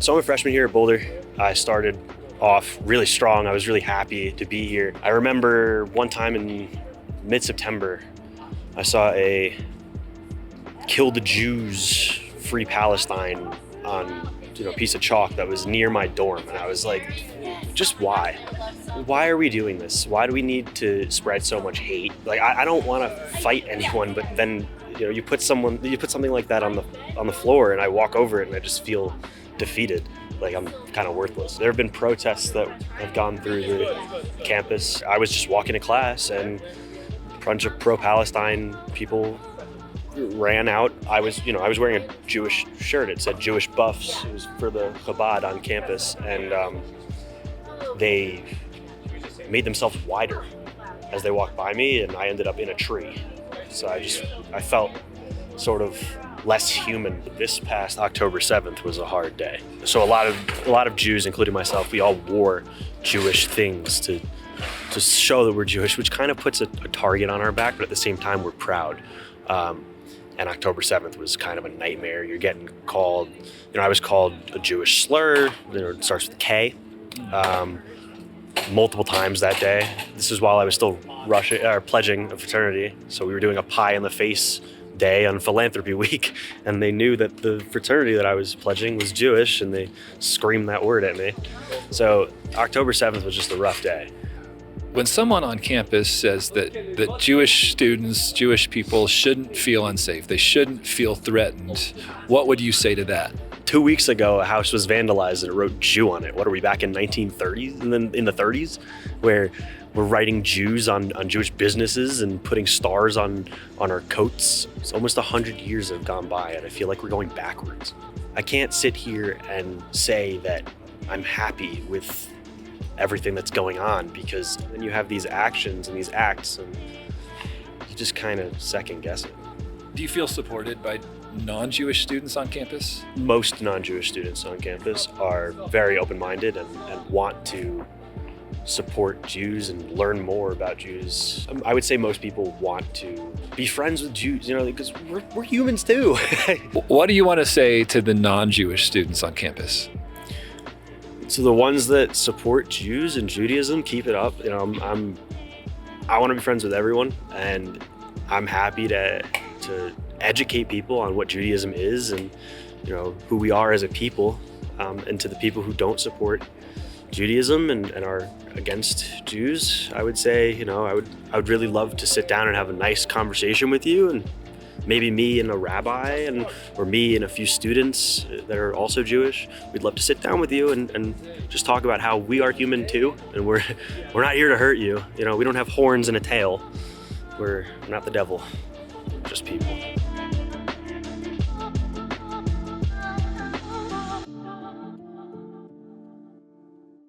So I'm a freshman here at Boulder. I started off really strong. I was really happy to be here. I remember one time in mid-September, I saw a "Kill the Jews, Free Palestine" on a piece of chalk that was near my dorm, and I was like, just why? Why are we doing this? Why do we need to spread so much hate? Like, I don't want to fight anyone, but then you put something like that on the floor, and I walk over it, and I just feel defeated. Like I'm kind of worthless. There have been protests that have gone through the campus. I was just walking to class, and a bunch of pro-Palestine people ran out. I was wearing a Jewish shirt. It said Jewish Buffs. It was for the Chabad on campus, and they made themselves wider as they walked by me, and I ended up in a tree. So I felt sort of less human. This past October 7th was a hard day. So a lot of Jews, including myself, we all wore Jewish things to show that we're Jewish, which kind of puts a target on our back, but at the same time we're proud. And October 7th was kind of a nightmare. You're getting called, I was called a Jewish slur. It starts with a K. Multiple times that day. This is while I was still pledging a fraternity. So we were doing a pie in the face day on philanthropy week, and they knew that the fraternity that I was pledging was Jewish, and they screamed that word at me. So October 7th was just a rough day. When someone on campus says that Jewish students, Jewish people shouldn't feel unsafe, they shouldn't feel threatened, what would you say to that? 2 weeks ago, a house was vandalized and it wrote Jew on it. What are we, back in 1930s and then in the 30s, where we're writing Jews on Jewish businesses and putting stars on our coats? It's almost 100 years have gone by, and I feel like we're going backwards. I can't sit here and say that I'm happy with everything that's going on, because then you have these actions and these acts, and you just kind of second guess it. Do you feel supported by non-Jewish students on campus? Most non-Jewish students on campus are very open-minded and want to support Jews and learn more about Jews. I would say most people want to be friends with Jews, because we're humans too. What do you want to say to the non-Jewish students on campus? So the ones that support Jews and Judaism, keep it up. I want to be friends with everyone, and I'm happy to educate people on what Judaism is and who we are as a people. And to the people who don't support Judaism and are against Jews, I would say, I would really love to sit down and have a nice conversation with you, and maybe me and a rabbi or me and a few students that are also Jewish. We'd love to sit down with you and just talk about how we are human too, and we're not here to hurt you. We don't have horns and a tail. We're not the devil, just people.